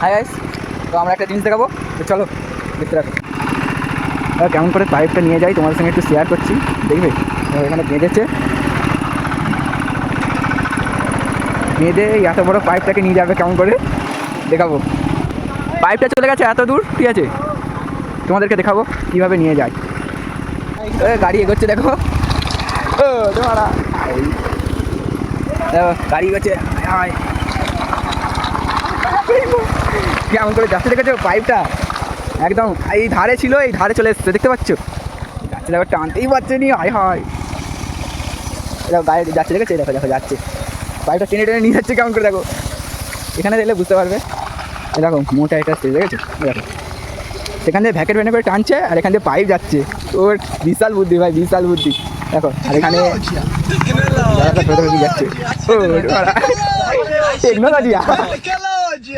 Hi guys, তো আমরা একটা জিনিস দেখাবো, তো চলো দেখতে রাখো। কেমন করে পাইপটা নিয়ে যাই তোমাদের সঙ্গে একটু শেয়ার করছি, দেখবে। এখানে বেঁধেছে, বেঁধে এত বড় পাইপটাকে নিয়ে যাবে কেমন করে দেখাবো। পাইপটা চলে গেছে এত দূর, ঠিক আছে, তোমাদেরকে দেখাবো কীভাবে নিয়ে যায়। গাড়ি এগোচ্ছে দেখো, ও তোমারা গাড়ি এগোচ্ছে, কেমন করে যাচ্ছে দেখেছো পাইপটা, একদম এই ধারে ছিল, এই ধারে চলে এসছে, দেখতে পাচ্ছ, যাচ্ছে দেখো, টানতেই পারছে নি, হায় হায়। দেখো গাড়ি যাচ্ছে, দেখেছো, দেখো দেখো যাচ্ছে, পাইপটা টেনে টেনে নিয়ে যাচ্ছে কেমন করে দেখো। এখানে দেখলে বুঝতে পারবে, দেখো মোটা এটা আসছে, দেখেছো, দেখো সেখান থেকে ভ্যাকেট ভ্যানে করে টানছে, আর এখান থেকে পাইপ যাচ্ছে। ওর বিশাল বুদ্ধি ভাই, বিশাল বুদ্ধি। দেখো আর এখানে যাচ্ছে, ও টেকনোলজি।